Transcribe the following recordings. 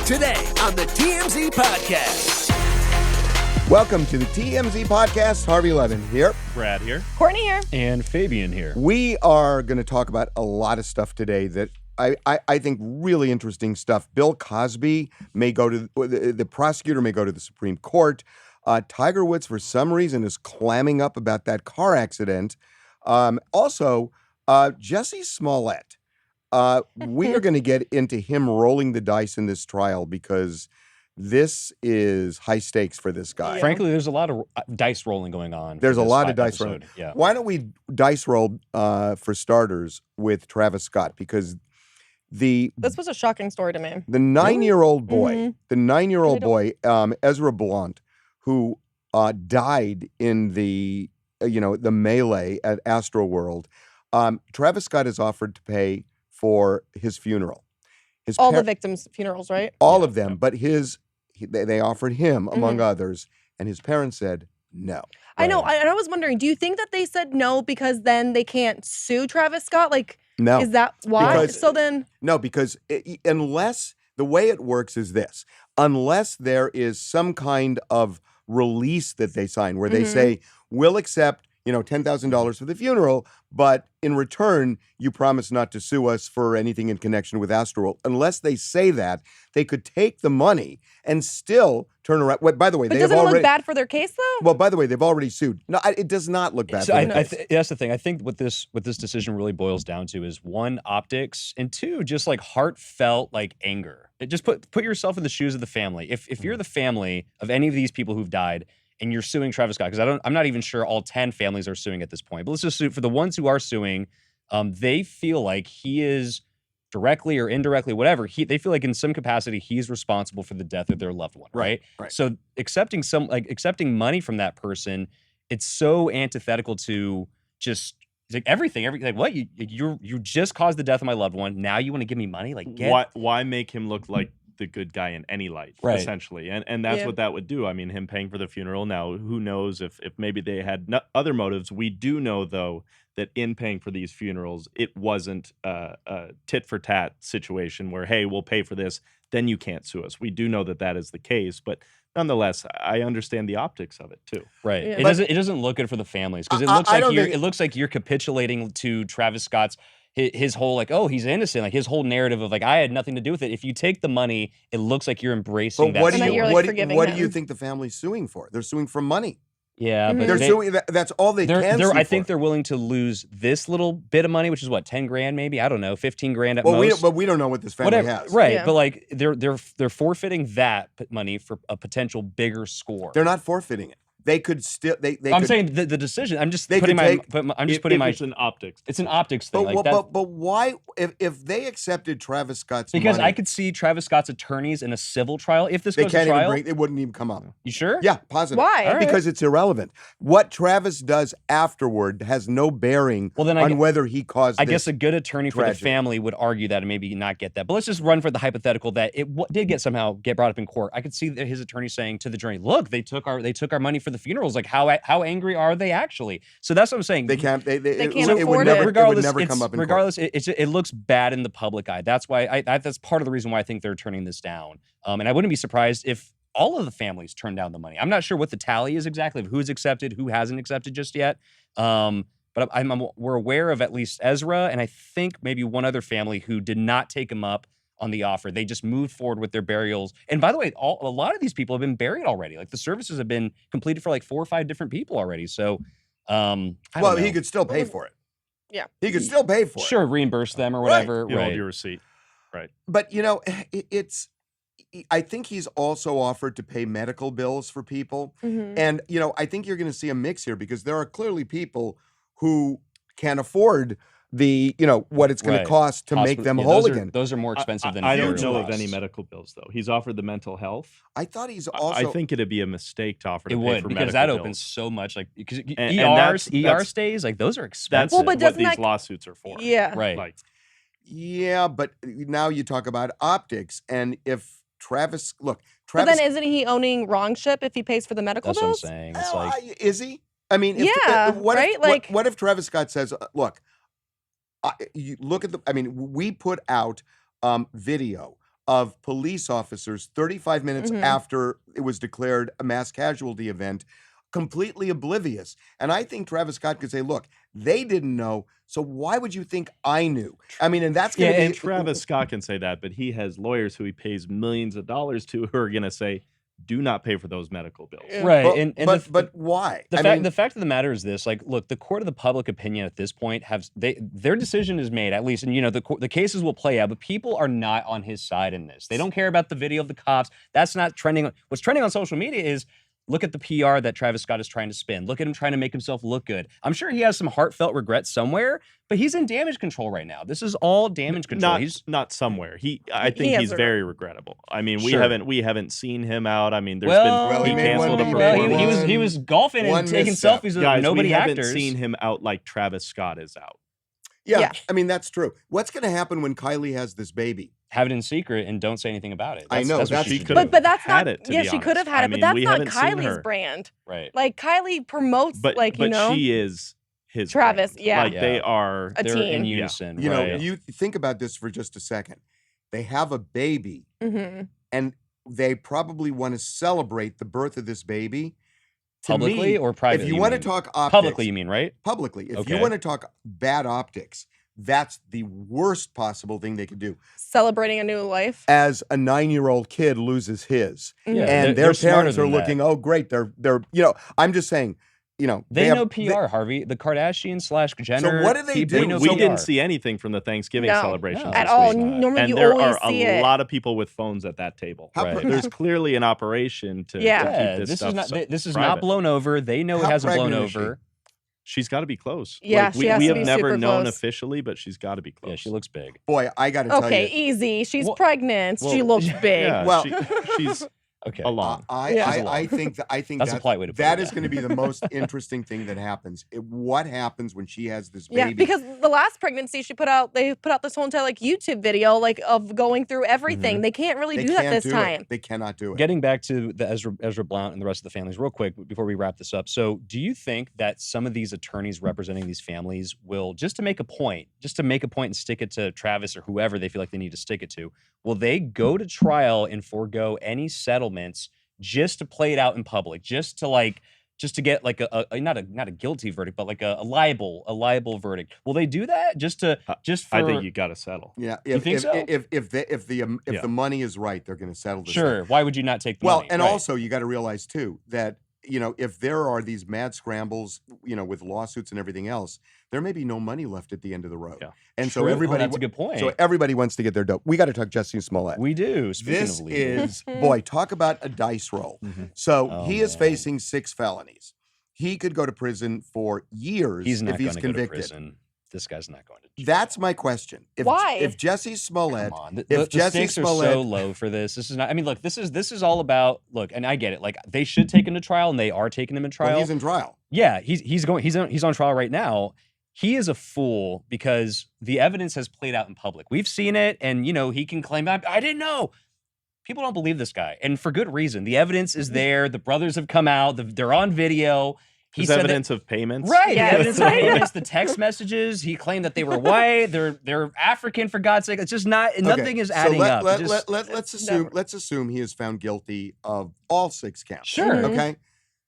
Today on the TMZ Podcast. Welcome to the TMZ Podcast. Harvey Levin here. Brad here. Courtney here. And Fabian here. We are going to talk about a lot of stuff today that I think really interesting stuff. Bill Cosby may go to, the prosecutor may go to the Supreme Court. Tiger Woods, for some reason, is clamming up about that car accident. Also, Jussie Smollett. We are going to get into him rolling the dice in this trial because this is high stakes for this guy. Frankly, there's a lot of dice rolling going on. There's a lot of dice rolling. Yeah. Why don't we dice roll, for starters, with Travis Scott? Because this was a shocking story to me. The 9-year-old boy, Mm-hmm. Ezra Blount, who died in the melee at Astro World, Travis Scott has offered to pay for his funeral. All the victims' funerals, right? All of them, but they offered him, among others, and his parents said no. I know, and I was wondering, do you think that they said no because then they can't sue Travis Scott? No. Is that why? No, because unless, the way it works is this, unless there is some kind of release that they sign where they say, we'll accept, $10,000 for the funeral, but in return, you promise not to sue us for anything in connection with Astro. Unless they say that, they could take the money and still turn around. By the way, but doesn't it look bad for their case, though? Well, by the way, they've already sued. No, it does not look bad. So that's the thing. I think what this decision really boils down to is one, optics, and two, just like heartfelt anger. Just put yourself in the shoes of the family. If you're the family of any of these people who've died, and you're suing Travis Scott, because I'm not even sure all 10 families are suing at this point. But let's just sue for the ones who are suing. They feel like he is directly or indirectly, whatever. They feel like in some capacity he's responsible for the death of their loved one, right? So accepting money from that person, it's so antithetical to just everything. What you just caused the death of my loved one. Now you want to give me money? Why make him look like the good guy in any light, essentially, and that's what that would do. I mean, him paying for the funeral. Now, who knows if maybe they had other motives. We do know, though, that in paying for these funerals, it wasn't a tit for tat situation where, hey, we'll pay for this, then you can't sue us. We do know that is the case, but nonetheless, I understand the optics of it too. Right. Yeah. It doesn't look good for the families because it looks like you're capitulating to Travis Scott's his whole he's innocent, his whole narrative of I had nothing to do with it. If you take the money, it looks like you're embracing that. What do you think the family's suing for? They're suing for money. Yeah, but they're suing. That's all they can. I think they're willing to lose this little bit of money, which is what, 10 grand, maybe, I don't know, 15 grand at most. But we don't know what this family has, right? Yeah. But they're forfeiting that money for a potential bigger score. They're not forfeiting it. They could still. I'm saying the decision. I'm just putting my. It's an optics. It's an optics thing. But why? If they accepted Travis Scott's because money, I could see Travis Scott's attorneys in a civil trial. If this they goes can't to trial, it wouldn't even come up. You sure? Yeah, positive. Why? Right. Because it's irrelevant. What Travis does afterward has no bearing on whether he caused. I guess a good attorney for the family would argue that and maybe not get that. But let's just run for the hypothetical that it did somehow get brought up in court. I could see that his attorney saying to the jury, "Look, they took our money for the funerals. How angry are they actually?" So that's what I'm saying. They can't. They can't afford it. Regardless, it would never come up in regardless, court. It looks bad in the public eye. That's why that's part of the reason why I think they're turning this down. And I wouldn't be surprised if all of the families turn down the money. I'm not sure what the tally is exactly of who's accepted, who hasn't accepted just yet. But we're aware of at least Ezra and I think maybe one other family who did not take him up on the offer. They just moved forward with their burials. And by the way, a lot of these people have been buried already. The services have been completed for 4 or 5 different people already. So, he could still pay for it. Yeah. He could still pay for it. Sure, reimburse them or whatever. Right. You hold your receipt. Right. But, I think he's also offered to pay medical bills for people. And, I think you're going to see a mix here because there are clearly people who can afford what it's going to cost to make them whole again. Those are more expensive than I don't know of any medical bills, though. He's offered the mental health. I thought he's also. I think it'd be a mistake to offer to pay for medical bills. Because that opens so much. Because ER stays, those are expensive. That's what these lawsuits are for. Yeah. Right. Yeah, but now you talk about optics. And if Travis. But then isn't he owning wrong ship if he pays for the medical bills? That's what I'm saying. It's is he? I mean, what if Travis Scott says, look, you look at we put out video of police officers 35 minutes after it was declared a mass casualty event, completely oblivious. And I think Travis Scott could say, look, they didn't know, so why would you think I knew? I mean, and that's going to be... Travis Scott can say that, but he has lawyers who he pays millions of dollars to who are going to say, do not pay for those medical bills. Right. But why? The fact of the matter is this, like, look, the court of the public opinion at this point their decision is made, at least, and the cases will play out, but people are not on his side in this. They don't care about the video of the cops. That's not trending. What's trending on social media is, look at the PR that Travis Scott is trying to spin. Look at him trying to make himself look good. I'm sure he has some heartfelt regret somewhere, but he's in damage control right now. This is all damage control. Not somewhere. I think he's very regrettable. I mean, we haven't seen him out. I mean, he canceled he was golfing and taking selfies with nobody actors. We haven't seen him out like Travis Scott is out. Yeah, I mean, that's true. What's going to happen when Kylie has this baby? Have it in secret and don't say anything about it. I know. That's what she could but that's not. It, yeah, she could have had it, but that's not Kylie's brand. Right. Like Kylie promotes, but she is his Travis. brand. Yeah. Like they're team. In unison. You know, you think about this for just a second. They have a baby, and they probably want to celebrate the birth of this baby. Publicly or privately? If you want to talk optics, publicly, you mean, right? Publicly. If you want to talk bad optics, that's the worst possible thing they could do. Celebrating a new life. As a 9-year-old kid loses his, Yeah, and their parents are looking, oh great, they're I'm just saying, they know PR, Harvey. The Kardashians / Jenner. So what do they do? We didn't see anything from the Thanksgiving celebration at all. Normally, and you there always are see a lot of people with phones at that table. There's clearly an operation to keep this stuff this is private. Not blown over. They know it hasn't blown over. She's got to be close. Yeah, we have never known officially, but she's got to be close. Yeah, she looks big. Boy, I got to tell you. Okay, easy. She's pregnant. She looks big. Yeah, she's okay. Along. I think that's a polite way to put it. That is going to be the most interesting thing that happens. What happens when she has this baby? Yeah, because the last pregnancy they put out this whole entire YouTube video of going through everything. They can't really do that this time. They cannot do it. Getting back to the Ezra Blount and the rest of the families real quick before we wrap this up. So do you think that some of these attorneys representing these families will, just to make a point and stick it to Travis or whoever they feel like they need to stick it to, will they go to trial and forego any settlements just to play it out in public, just to get like not a guilty verdict, but like a liable verdict? Will they do that I think you got to settle. Yeah, you think so? If the money is right, they're going to settle this. Sure. Why would you not take the money? And also you got to realize too that if there are these mad scrambles, with lawsuits and everything else, there may be no money left at the end of the road. Yeah. And so everybody, that's a good point. So everybody wants to get their dough. We got to talk Jussie Smollett. We do. This is, boy, talk about a dice roll. So he is facing 6 felonies. He could go to prison for years if he's convicted. Go to prison. This guy's not going to jail. That's my question. Why? If Jussie Smollett, come on. The stakes are so low for this. This is not. I mean, look, this is all about. Look, and I get it. Like, they should take him to trial, and they are taking him to trial. Well, he's in trial. Yeah, he's on trial right now. He is a fool because the evidence has played out in public. We've seen it, and he can claim, I didn't know. People don't believe this guy, and for good reason. The evidence is there. The brothers have come out. They're on video. There's evidence of payments. Right. Yeah. Evidence of payments, the text messages. He claimed that they were white. They're African, for God's sake. It's just not, nothing is adding up. Let's assume he is found guilty of all 6 counts. Sure. Okay.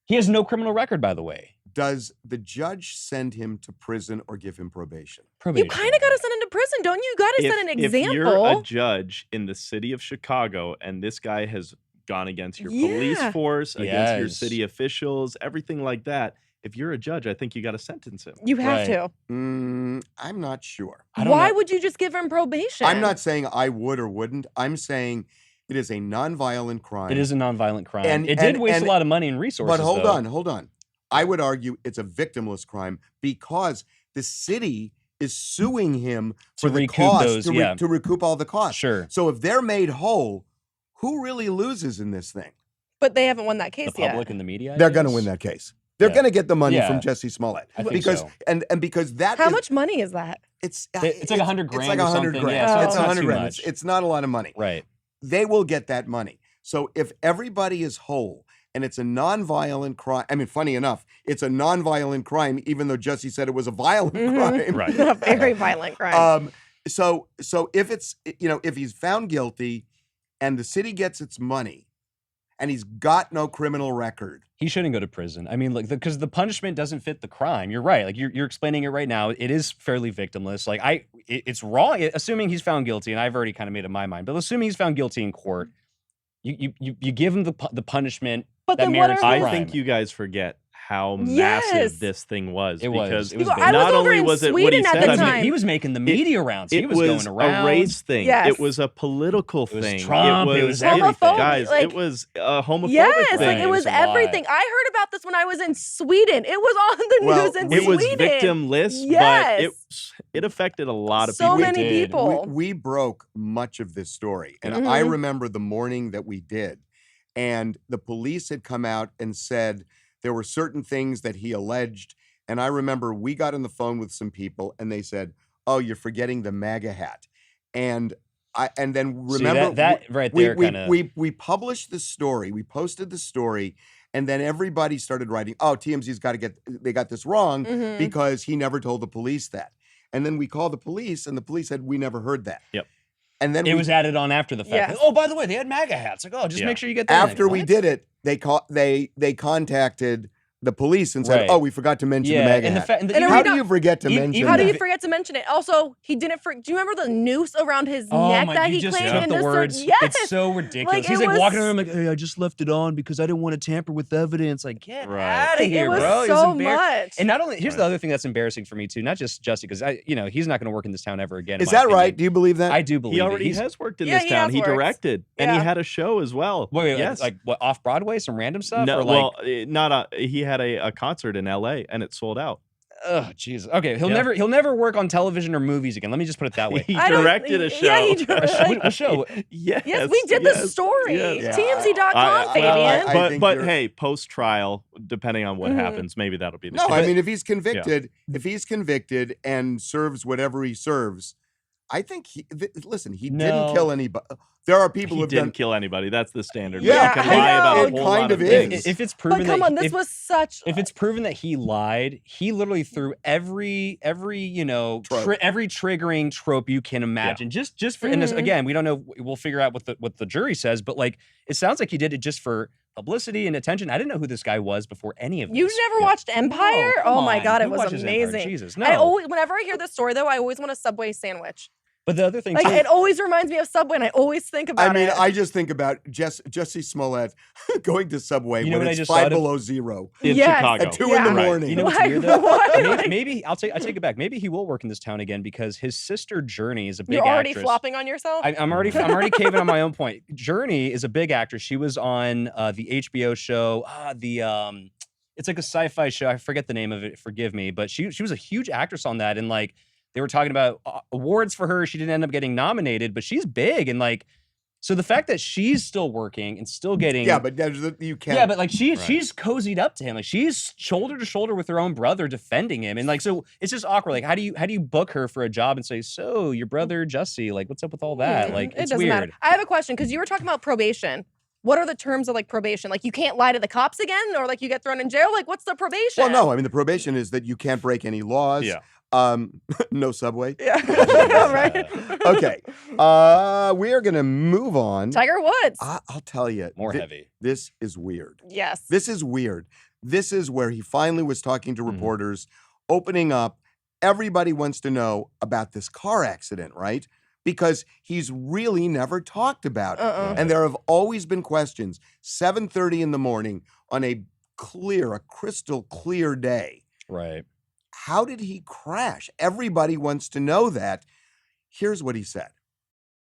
He has no criminal record, by the way. Does the judge send him to prison or give him probation? You kind of got to send him to prison, don't you? You got to set an example. If you're a judge in the city of Chicago and this guy has gone against your police force, against your city officials, everything like that, if you're a judge, I think you got to sentence him. You have to. I'm not sure. Why would you just give him probation? I'm not saying I would or wouldn't. I'm saying it is a nonviolent crime. It is a nonviolent crime. And it did waste a lot of money and resources. But hold on. I would argue it's a victimless crime because the city is suing him for the cost to recoup all the costs. Sure. So if they're made whole, who really loses in this thing? But they haven't won that case yet. The public and the media. They're going to win that case. They're going to get the money from Jussie Smollett because and because that. How much money is that? It's like $100 grand. It's like $100 grand. Yeah, it's $100 grand. It's not a lot of money. Right. They will get that money. So if everybody is whole. And it's a nonviolent crime. I mean, funny enough, it's a nonviolent crime, even though Jussie said it was a violent crime. Right. A very violent crime. So if it's, if he's found guilty, and the city gets its money, and he's got no criminal record. He shouldn't go to prison. I mean, like, because the punishment doesn't fit the crime. You're right. Like, you're explaining it right now. It is fairly victimless. Like, it's wrong. Assuming he's found guilty, and I've already kind of made up my mind, but assuming he's found guilty in court, you give him the punishment that merits the crime. I think you guys forget how massive this thing was. It was. Not only was it what he said, he was making the media rounds. He was going around. A race thing. Yes. It was a political thing. It was Trump. It was everything. Guys, it was a homophobic thing. Yes, like it was everything. I heard about this when I was in Sweden. It was on the news in Sweden. It was victimless, but it affected a lot of people. So many people. We broke much of this story. And I remember the morning that we did. And the police had come out and said there were certain things that he alleged. And I remember we got on the phone with some people and they said, "Oh, you're forgetting the MAGA hat." And then remember that right there we published the story, we posted the story, and then everybody started writing, "Oh, TMZ's they got this wrong because he never told the police that." And then we called the police and the police said, "We never heard that." Yep. And then it was added on after the fact. Yes. Like, oh, by the way, they had MAGA hats. Like, oh, just make sure you get that. After we did it, they contacted the police and said, "Oh, we forgot to mention the MAGA hat." How do you forget to mention How that? do you forget to mention it? Also, he didn't do you remember the noose around his neck that he claimed in the this words. Yes. It's so ridiculous. Like, he's like walking around like, "Hey, I just left it on because I didn't want to tamper with evidence." Like, get out of here, it was bro. So much. And not only, here's the other thing that's embarrassing for me too, not just Jussie, because he's not going to work in this town ever again. Is that right? Do you believe that? I do believe he already has worked in this town. He directed and he had a show as well. Wait, yes. like what, off Broadway, some random stuff? No, or he had a concert in LA and it sold out. Oh, Jesus. Okay, he'll never work on television or movies again. Let me just put it that way. He directed a show. Yeah, he directed a show. Yes, we did the story. Yes. TMZ.com, Fabian. But hey, post trial, depending on what happens, maybe that'll be the case. No, I mean, if he's convicted and serves whatever he serves, I think he didn't kill anybody. There are people who didn't kill anybody. That's the standard. Yeah, you can lie about a whole lot of things. If it's proven come on, this was such. If it's proven that he lied, he literally threw every triggering trope you can imagine. Just for and this, again, we don't know. We'll figure out what the jury says, but like it sounds like he did it just for publicity and attention. I didn't know who this guy was before any of this. You've never watched Empire? No, oh my God, Who it was watches amazing. Empire? Jesus, no. Whenever I hear this story, though, I always want a Subway sandwich. But the other thing, like, it always reminds me of Subway, and I always think about it. I just think about Jussie Smollett going to Subway when it's 5 below zero in Chicago at 2 in the morning. You know what's weird though? Maybe I'll take it back. Maybe he will work in this town again because his sister Journey is a big actress. You're already flopping on yourself? I'm already caving on my own point. Journey is a big actress. She was on the HBO show. It's like a sci-fi show. I forget the name of it. Forgive me, but she was a huge actress on that, and like. They were talking about awards for her. She didn't end up getting nominated, but she's big. And like, so the fact that she's still working and still getting. Yeah, but you can't. Yeah, but like she's cozied up to him. Like she's shoulder to shoulder with her own brother defending him. And like, so it's just awkward. Like, how do you book her for a job and say, so your brother Jussie, like what's up with all that? Like, it's weird. Matter. I have a question because you were talking about probation. What are the terms of like probation? Like you can't lie to the cops again or like you get thrown in jail? Like what's the probation? Well, no, I mean, the probation is that you can't break any laws. Yeah. No Subway. Yeah. Right. Okay. We are going to move on. Tiger Woods. I'll tell you. More heavy. This is weird. Yes. This is weird. This is where he finally was talking to reporters, opening up. Everybody wants to know about this car accident, right? Because he's really never talked about it. And there have always been questions. 7:30 in the morning on a crystal clear day. Right. How did he crash? Everybody wants to know that. Here's what he said.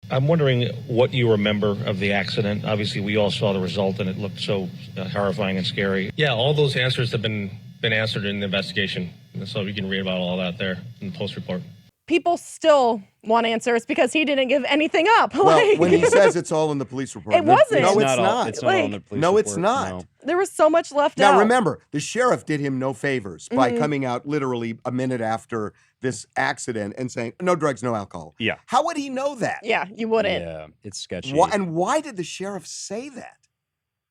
I'm wondering what you remember of the accident. Obviously, we all saw the result, and it looked so horrifying and scary. Yeah, all those answers have been answered in the investigation, so you can read about all that there in the post report. People still want answers because he didn't give anything up. Well, when he says it's all in the police report. It wasn't. No, it's not. It's not all in the police report. It's not. No. There was so much left out. Now, remember, the sheriff did him no favors by coming out literally a minute after this accident and saying, no drugs, no alcohol. Yeah. How would he know that? Yeah, you wouldn't. Yeah, it's sketchy. And why did the sheriff say that?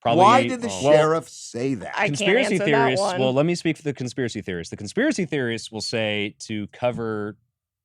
Probably, why did the sheriff say that? Conspiracy theorists. That one. Well, let me speak for the conspiracy theorists. The conspiracy theorists will say to cover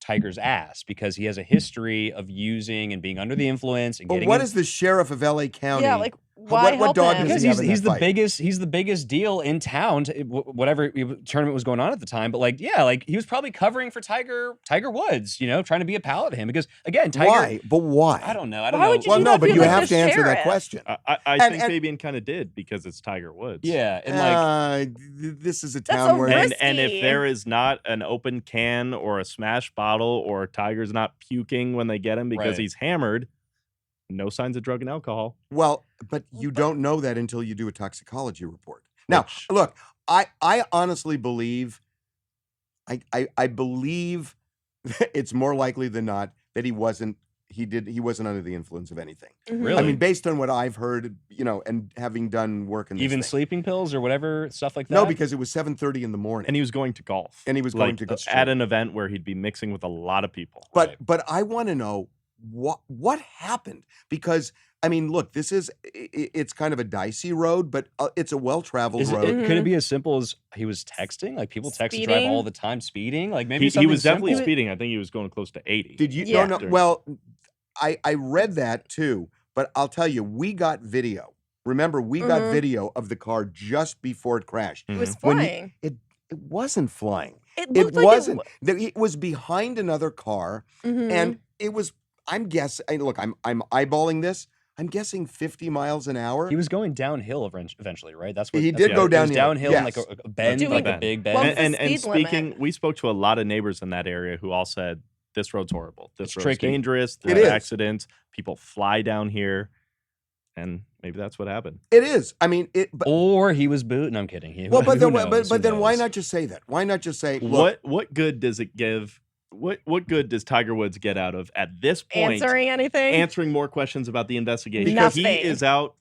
Tiger's ass because he has a history of using and being under the influence and But getting. what is the sheriff of LA County? Yeah, like why what dog help him? does Because he have in he's that the fight? biggest deal in town. Whatever tournament was going on at the time, but like he was probably covering for Tiger Woods, trying to be a pal to him. Because again, Tiger. Why? But why? I don't know. Why would you Well, do no, that but if you you're, like, have the to answer that sheriff? question. I think And- Fabian kind of did because it's Tiger Woods. Yeah, and like this is a That's town a where risk. And if Risky. there is not an open can or a smashed bottle or Tiger's not puking when they get him because Right. he's hammered, no signs of drug and alcohol. well, but you don't know that until you do a toxicology report. Now, Which- look, I honestly believe, I believe it's more likely than not that he wasn't under the influence of anything. Mhm. Really? I mean, based on what I've heard, and having done work in this even thing. sleeping pills or whatever stuff like that. No, because it was 7:30 in the morning. And he was going to golf. And he was going to golf. at an event where he'd be mixing with a lot of people. But I want to know what happened, because I mean, look, it's kind of a dicey road, but it's a well-traveled road. Could it be as simple as he was texting? Like people text and drive Speeding? all the time, speeding. Like maybe he was definitely simple. speeding. I think he was going close to 80. Did you? Yeah. No. Well, I read that too, but I'll tell you, we got video. Remember, we got video of the car just before it crashed. It was When flying. It wasn't flying. It It looked like wasn't. It was behind another car, Mhm. and it was. I'm guessing. Look, I'm eyeballing this. I'm guessing 50 miles an hour. He was going downhill eventually, right? That's what He that's did what- go it was downhill, downhill in like yes. a bend, Doing like the- a big What was bend. the And speed limit? speaking, we spoke to a lot of neighbors in that area who all said this road's horrible. This It's road's tricky. dangerous. It There's is. accidents. People fly down here, and maybe that's what happened. It is. I mean, it. But, Or he was booting. I'm kidding. well, but who then, knows? Who but then, why knows? not just say that? Why not just say, look, What good does it give? What good does Tiger Woods get out of at this point Answering anything? answering more questions about the investigation? Because he Nothing. is out.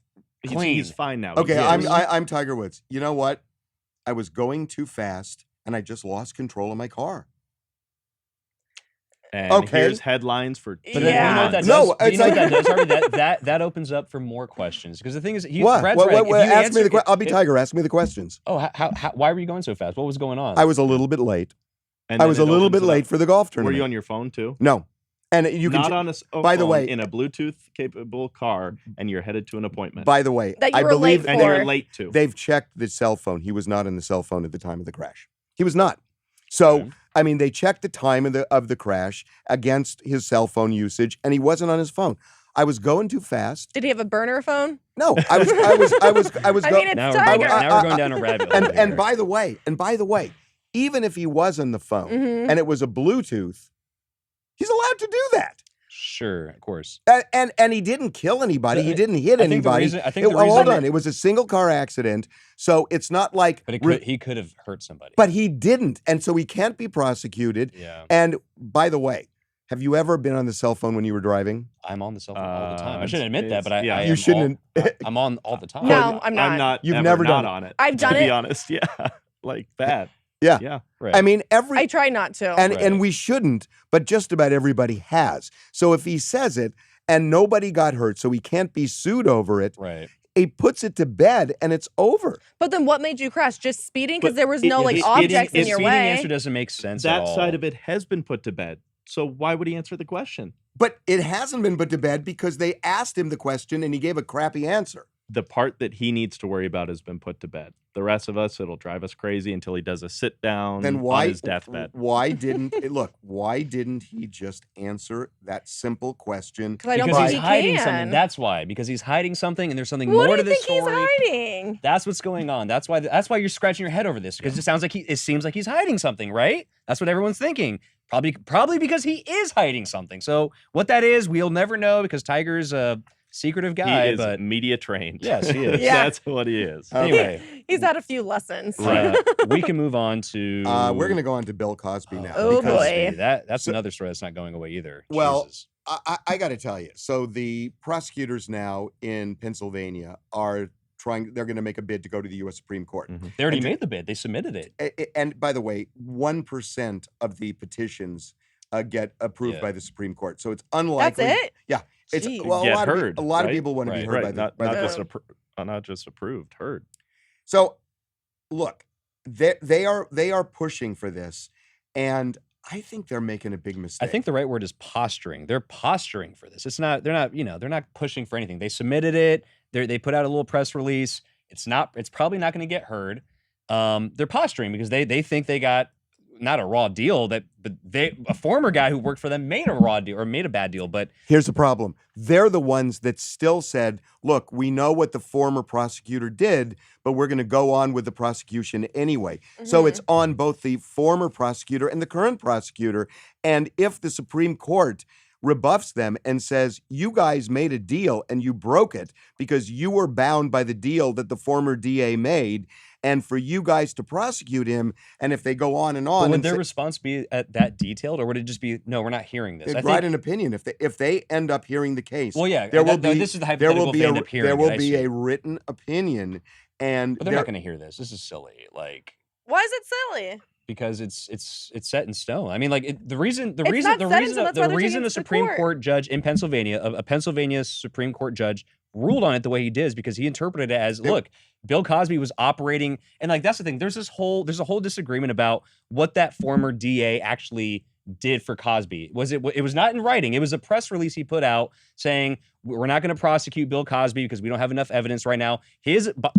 Clean. He's fine now. Okay, He's- I'm Tiger Woods. You know what? I was going too fast, and I just lost control of my car. And Okay. here's headlines for But 2 then, you know what that months. No, does? But you it's know what like- that does, Harvey? That opens up for more questions. Because the thing is, What? Brad's What? right. If you Ask me answer- the question. I'll be if- Tiger. Ask me the questions. Oh, why were you going so fast? What was going on? I was a little bit late. And I then was it a little opens bit it late up. for the golf Were tournament. you on your phone too? No, and you can. Not on a by the phone, way- in a Bluetooth capable car, and you're headed to an appointment. By the way, That you I were believe late and for. you're late to. they've checked the cell phone. He was not on the cell phone at the time of the crash. He was not. So, Okay. I mean, they checked the time of the crash against his cell phone usage, and he wasn't on his phone. I was going too fast. Did he have a burner phone? No, I was I mean, it's now Tiger. we're going down a rabbit hole. and here. by the way, even if he was on the phone Mhm. and it was a Bluetooth, he's allowed to do that. Sure, of course. And he didn't kill anybody. He I- didn't hit I think the anybody. reason- I think the Hold reason- on, it was a single car accident, so it's not like. But he could have hurt somebody. But he didn't, and so he can't be prosecuted. yeah, And by the way, have you ever been on the cell phone when you were driving? I'm on the cell phone all the time. I it's- shouldn't admit that, it's- but I, yeah. I You am shouldn't- I'm on all the time. No, I'm not. You've ever never not done it. on it. I've done to be it. honest, yeah, like that. Yeah. Yeah. Right. I mean, I try not to. and Right. we shouldn't, but just about everybody has. So if he says it and nobody got hurt, so he can't be sued over it, right. he puts it to bed and it's over. But then what made you crash? Just speeding? Because But there was no it- like it- objects in it's your Speeding way. answer doesn't make sense at That all. side of it has been put to bed. So why would he answer the question? But it hasn't been put to bed because they asked him the question and he gave a crappy answer. The part that he needs to worry about has been put to bed. The rest of us, it'll drive us crazy until he does a sit down Then why on his deathbed. Why didn't why didn't he just answer that simple question? Because I don't Because think he's he hiding can. something. That's why. Because he's hiding something, and there's something What more do to you this think story. he's hiding? That's what's going on. That's why you're scratching your head over this because it sounds like it seems like he's hiding something, right? That's what everyone's thinking. Probably because he is hiding something. So what that is, we'll never know because Tiger's a secretive guy. He is but media trained. yes, he is. Yeah. That's what he is. Anyway, He's had a few lessons. we can move on to. We're going to go on to Bill Cosby now. Oh, because- boy. That's So- another story that's not going away either. Well, Jesus. I got to tell you. So the prosecutors now in Pennsylvania are they're going to make a bid to go to the U.S. Supreme Court. They already and- made the bid. They submitted it. And by the way, 1% of the petitions get approved Yeah. by the Supreme Court. So it's unlikely. That's it? Yeah. It's Jeez. well, Get a heard, lot of right? people want to be Right, heard Right. by Not the just not just approved, heard. So, look, they are pushing for this, and I think they're making a big mistake. I think the right word is posturing. They're posturing for this. It's not. They're not. They're not pushing for anything. They submitted it. They put out a little press release. It's probably not going to get heard. They're posturing because they think they got not a raw deal, but a former guy who worked for them made a raw deal or made a bad deal. But here's the problem. They're the ones that still said, look, we know what the former prosecutor did, but we're going to go on with the prosecution anyway. So it's on both the former prosecutor and the current prosecutor. And if the Supreme Court rebuffs them and says, you guys made a deal and you broke it because you were bound by the deal that the former DA made, and for you guys to prosecute him, and if they go on and on, would their response be that detailed, or would it just be, no, we're not hearing this? They'd write an opinion if they end up hearing the case. Well, yeah, this is the hypothetical they end up hearing. There will be a written opinion, and but they're not going to hear this. This is silly. Like, why is it silly? Because it's set in stone. I mean, like the reason a Supreme Court judge in Pennsylvania, a Pennsylvania Supreme Court judge, ruled on it the way he did is because he interpreted it as, look, Bill Cosby was operating, and like that's the thing. There's a whole disagreement about what that former DA actually did for Cosby. It was not in writing. It was a press release he put out saying we're not going to prosecute Bill Cosby because we don't have enough evidence right now.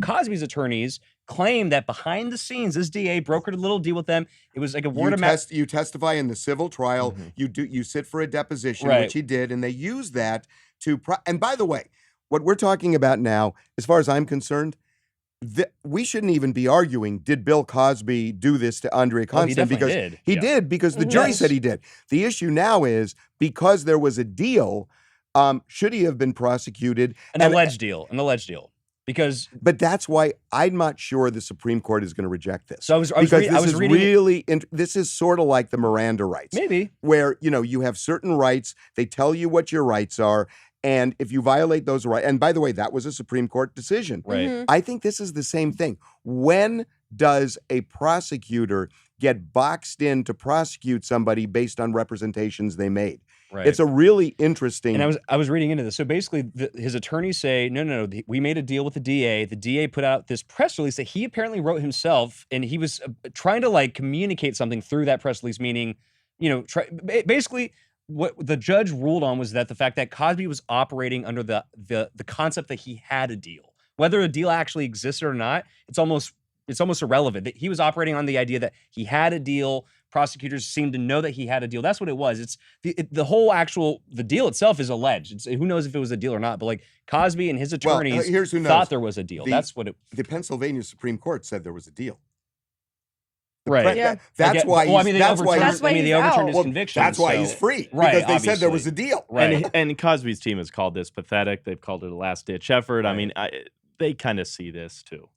Cosby's attorneys claim that behind the scenes, this DA brokered a little deal with them. It was like a word of mouth. You testify in the civil trial. You sit for a deposition, which he did, and they use that to. And by the way, what we're talking about now, as far as I'm concerned, we shouldn't even be arguing, did Bill Cosby do this to Andrea Constand? Because he did, because the jury said he did. The issue now is, because there was a deal, should he have been prosecuted? An alleged deal. But that's why I'm not sure the Supreme Court is going to reject this. So I was reading. This is sort of like the Miranda rights. Maybe. Where, you have certain rights, they tell you what your rights are, and if you violate those rights, and by the way, that was a Supreme Court decision. Right. I think this is the same thing. When does a prosecutor get boxed in to prosecute somebody based on representations they made? Right. It's a really interesting. And I was reading into this. So basically, his attorneys say, no, we made a deal with the DA. The DA put out this press release that he apparently wrote himself, and he was trying to like communicate something through that press release, meaning, basically. What the judge ruled on was that the fact that Cosby was operating under the concept that he had a deal, whether a deal actually existed or not, it's almost irrelevant. That he was operating on the idea that he had a deal. Prosecutors seemed to know that he had a deal. That's what it was. It's the deal itself is alleged. Who knows if it was a deal or not? But like Cosby and his attorneys thought there was a deal. The Pennsylvania Supreme Court said there was a deal. Right. Yeah. That's why they overturned his conviction. That's why he's free. Because they said there was a deal. Right. And Cosby's team has called this pathetic. They've called it a last-ditch effort. Right. I mean, they kind of see this too.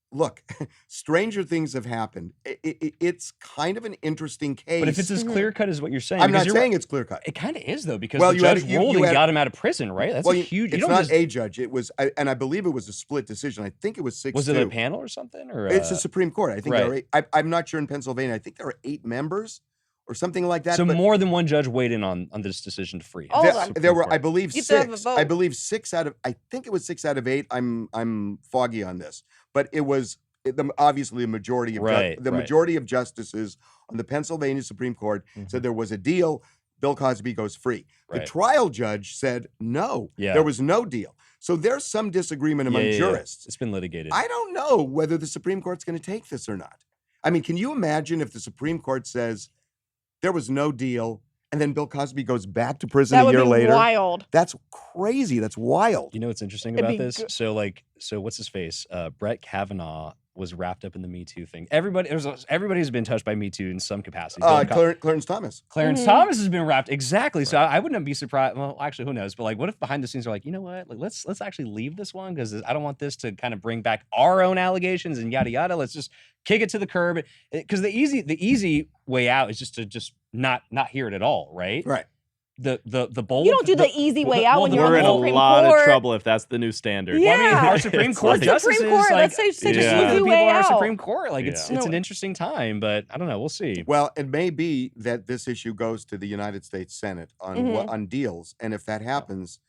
Look, stranger things have happened. It's kind of an interesting case. But if it's as clear-cut as what you're saying. I'm not saying it's clear-cut. It kind of is, though, because the judge ruled and got him out of prison, right? That's huge. It's not a judge. It was, and I believe it was a split decision. I think it was 6-2. Was it a panel or something? Or it's a Supreme Court. I think there are 8. I'm not sure in Pennsylvania. I think there are 8 members or something like that. So more than one judge weighed in on this decision to free. There were, I believe, 6. I believe 6 out of. I think it was 6 out of 8. I'm foggy on this, but it was. Obviously, the majority of justices on the Pennsylvania Supreme Court said there was a deal. Bill Cosby goes free. Right. The trial judge said no, there was no deal. So there's some disagreement among jurists. It's been litigated. I don't know whether the Supreme Court's going to take this or not. I mean, can you imagine if the Supreme Court says there was no deal, and then Bill Cosby goes back to prison a year later? Wild. That's crazy. That's wild. You know what's interesting about this? So what's his face? Brett Kavanaugh was wrapped up in the Me Too thing. Everybody's been touched by Me Too in some capacity. Clarence Thomas. Clarence Thomas has been wrapped. Exactly. Right. So I wouldn't be surprised. Well, actually, who knows? But like, what if behind the scenes are like, you know what? Like, let's actually leave this one because I don't want this to kind of bring back our own allegations and yada yada. Let's just kick it to the curb. Because the easy way out is just to not hear it at all, right? Right. The bold. You don't do the easy way out when you're in a Supreme lot Court. of trouble if that's the new standard. Yeah. Well, I mean, our Supreme Court justices, let's say just easy people way on our out. Supreme Court, it's an interesting time, but I don't know. We'll see. Well, it may be that this issue goes to the United States Senate on deals, and if that happens,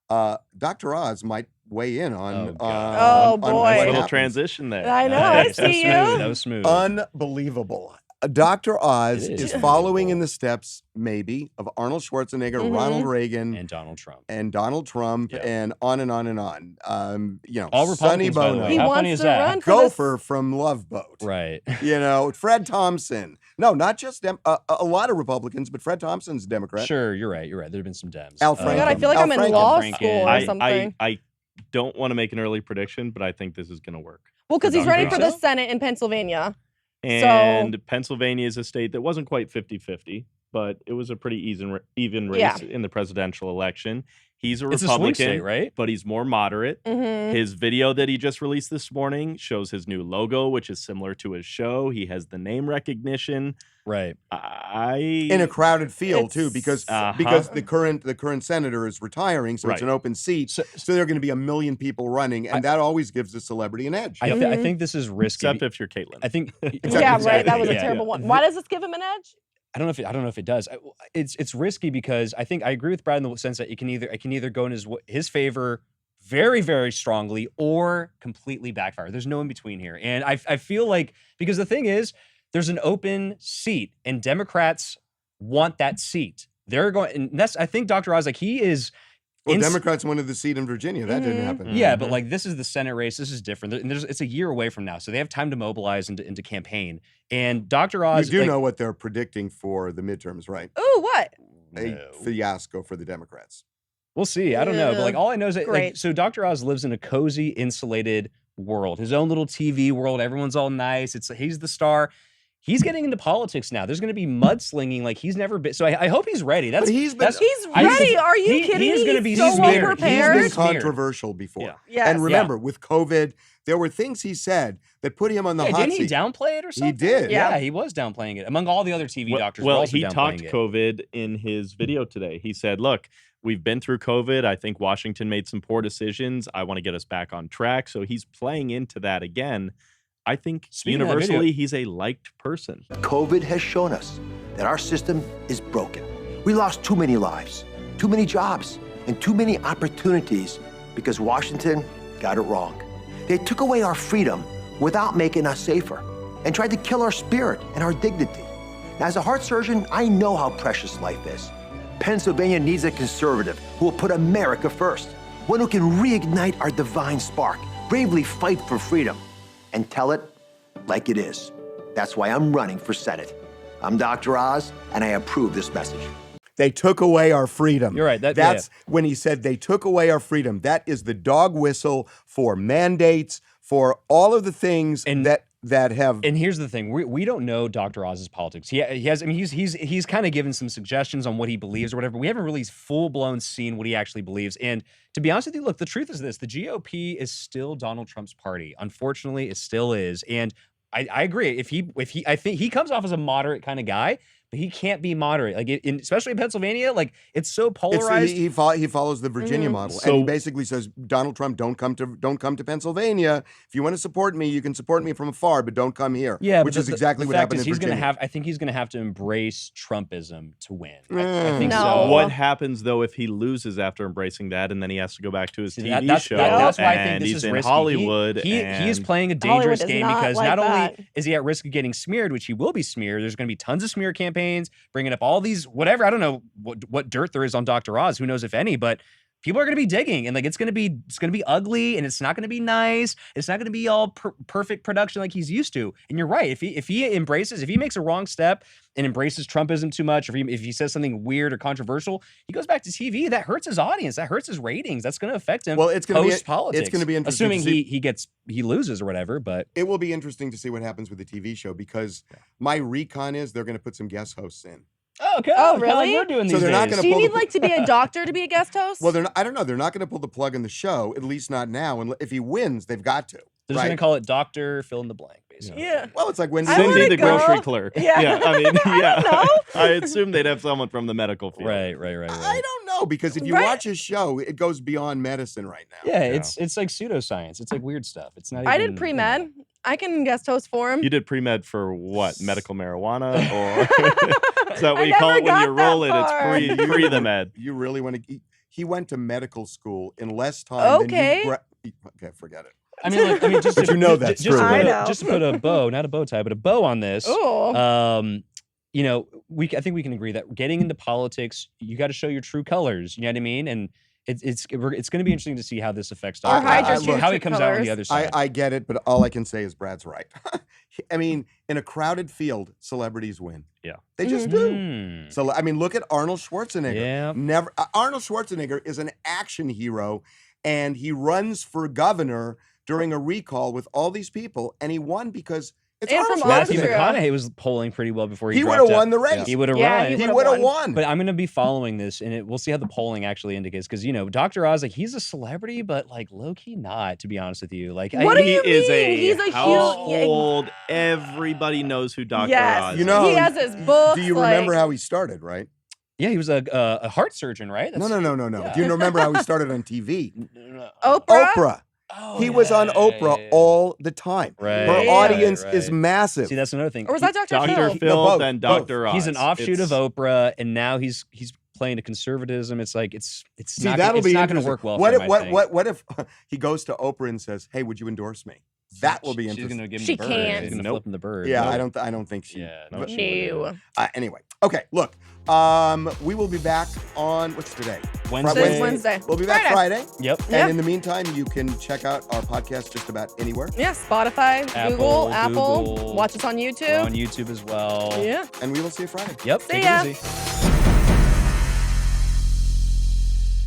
Dr. Oz might weigh in on. Oh boy, a little transition there. I know. I see you. That was smooth. Unbelievable. Dr. Oz It is is. following in the steps, maybe, of Arnold Schwarzenegger, Ronald Reagan, And Donald Trump. and Yeah. and on and on and on. All Sonny Republicans, by the Bono, way. He How wants funny is to that? run for this. Gopher from Love Boat. Right. Fred Thompson. No, not just a lot of Republicans, but Fred Thompson's a Democrat. Sure, you're right. You're right. There have been some Dems. Al Oh my God, I Franken. feel like Al I'm in Franken. law Franken. school or I, something. I don't want to make an early prediction, but I think this is going to work. Well, because he's Dr. running for the Oz. Senate in Pennsylvania. And Pennsylvania is a state that wasn't quite 50-50, but it was a pretty even race Yeah. in the presidential election. He's a It's a Republican, swing state, right? but he's more moderate. Mm-hmm. His video that he just released this morning shows his new logo, which is similar to his show. He has the name recognition. Right. In a crowded field too, It's- because the current senator is retiring, so it's Right. an open seat. So- So there are going to be 1 million people running, and that always gives the celebrity an edge. I think this is risky. Except if you're Caitlyn. I think. Yeah, right. That was a Yeah. terrible one. Why does this give him an edge? I don't know if it does. It's risky because I think I agree with Brad in the sense that it can either go in his favor very, very strongly or completely backfire. There's no in between here. And I feel like, because the thing is, there's an open seat and Democrats want that seat. They're going, and that's, I think Dr. Oz, like he is. Well, Democrats wanted the seat in Virginia. That didn't happen. Yeah, but like this is the Senate race. This is different. And it's a year away from now, so they have time to mobilize into campaign. And Dr. Oz, You do know what they're predicting for the midterms, right? Ooh, what? A fiasco for the Democrats. We'll see. I don't know, but like all I know is that Great. so Dr. Oz lives in a cozy, insulated world, his own little TV world. Everyone's all nice. He's the star. He's getting into politics now. There's going to be mudslinging like he's never been. So I hope he's ready. But he's been- He's I- ready. Are you he- kidding he is me? gonna be He's so well smeared. He's prepared. been Smeared. controversial before. Yeah. Yes. And remember, with COVID, there were things he said that put him on the hot didn't he seat. downplay it or something? did. Yeah, Yeah. he was downplaying it. Among all the other TV doctors, were Well, also he talked downplaying it. COVID in his video today. He said, look, we've been through COVID. I think Washington made some poor decisions. I want to get us back on track. So he's playing into that again. I think Speaking of that universally, video- he's a liked person. COVID has shown us that our system is broken. We lost too many lives, too many jobs, and too many opportunities because Washington got it wrong. They took away our freedom without making us safer and tried to kill our spirit and our dignity. Now, as a heart surgeon, I know how precious life is. Pennsylvania needs a conservative who will put America first, one who can reignite our divine spark, bravely fight for freedom, and tell it like it is. That's why I'm running for Senate. I'm Dr. Oz, and I approve this message. They took away our freedom. You're right. That's when he said they took away our freedom. That is the dog whistle for mandates, for all of the things that have. And here's the thing: we don't know Dr. Oz's politics. He has. I mean, he's kind of given some suggestions on what he believes or whatever. But we haven't really full blown seen what he actually believes. And to be honest with you, look, the truth is this: the GOP is still Donald Trump's party. Unfortunately, it still is. And I agree. I think he comes off as a moderate kind of guy. But he can't be moderate, like especially in Pennsylvania. Like it's so polarized. He follows the Virginia model, and he So- basically says, "Donald Trump, don't come to Pennsylvania. If you want to support me, you can support me from afar, but don't come here." Yeah, which but is the exactly what fact happened is in Virginia. I think he's gonna have to embrace Trumpism to win. I Mm. think No. so. What happens though if he loses after embracing that, and then he has to go back to his See, TV that's show, why I think and this he's is in risky. Hollywood? He is and- playing a Hollywood dangerous does game not because like not only that. is he at risk of getting smeared, which he will be smeared. There's going to be tons of smear campaigns bringing up all these whatever. I don't know what dirt there is on Dr. Oz. Who knows if any, but people are going to be digging, and like it's going to be ugly, and it's not going to be nice. It's not going to be all perfect production like he's used to. And you're right. If he makes a wrong step and embraces Trumpism too much, or if he says something weird or controversial, he goes back to TV. That hurts his audience. That hurts his ratings. That's going to affect him. Well, it's going to be post-politics. it's going to be interesting. Assuming to see, he loses or whatever, but it will be interesting to see what happens with the TV show because my recon is they're going to put some guest hosts in. Oh, really? You're doing So these they're not days. gonna Do you pull need the- like to be a doctor to be a guest host? Well, I don't know. They're not going to pull the plug in the show, at least not now. And if he wins, they've got to. They're just going to call it Doctor Fill in the Blank, basically. yeah. Well, it's like when I Cindy wanna the go. grocery clerk. Yeah. I mean, yeah. know. I assume they'd have someone from the medical field. Right. I don't know because if you Right. watch his show, it goes beyond medicine right now. Yeah, it's like pseudoscience. It's like weird stuff. It's not. I even, did pre-med. I can guest host for him. You did pre-med for what? Medical marijuana? Or is that what I you call never it when you got roll that it? far. It's pre the med. You really want to? He went to medical school in less time. Okay. Okay, forget it. I mean, just But to, you know that's just true. I know. Just to put a bow, not a bow tie, but a bow on this. Ooh. You know, I think we can agree that getting into politics, you got to show your true colors. You know what I mean? And it's going to be interesting to see how this affects Or hide Dr. your Oz, how true he comes out on the colors. other side. I get it, but all I can say is Brad's right. I mean, in a crowded field, celebrities win. Yeah. They just do. Hmm. So I mean, look at Arnold Schwarzenegger. Yeah. Never Arnold Schwarzenegger is an action hero, and he runs for governor during a recall with all these people, and he won because it's And Arnold from Matthew Astro. Schwarzenegger. McConaughey was polling pretty well before he He would dropped have out. won the race. He would have Yeah, run. he He would've would have won. won. But I'm going to be following this, and we'll see how the polling actually indicates. Because, you know, Dr. Oz, like, he's a celebrity, but, like, low-key not, to be honest with you. Like, What do He you is mean? He's a huge- household. Everybody knows who Dr. Yes. Oz You is. know, He has his books. Do you like- remember how he started, right? Yeah, he was a heart surgeon, right? No. Yeah. Do you remember how he started on TV? Oprah? Oprah. Oh, He was on Oprah all the time. Right. Her right, audience right. is massive. See, that's another thing. Or was that Dr. Dr. Phil? Phil, both, then both. Dr. Oz. He's an offshoot It's- of Oprah, and now he's playing to conservatism. It's like it's See, not that'll it's be not going to interesting. work well. What for if him, I think. what if he goes to Oprah and says, "Hey, would you endorse me?" That will be She's interesting. going to give him She the bird. can't. She's going to Nope. flip him the bird. Yeah, Nope. I don't think she. Yeah, but- no, she wouldn't. No. Anyway, okay. Look, we will be back on what's today? Wednesday. Wednesday. We'll be back Friday. Yep. Yeah. And in the meantime, you can check out our podcast just about anywhere. Yeah, Spotify, Apple, Apple. Google. Watch us on We're YouTube. on YouTube as well. Yeah. And we will see you Friday. Yep. See Take ya. it easy.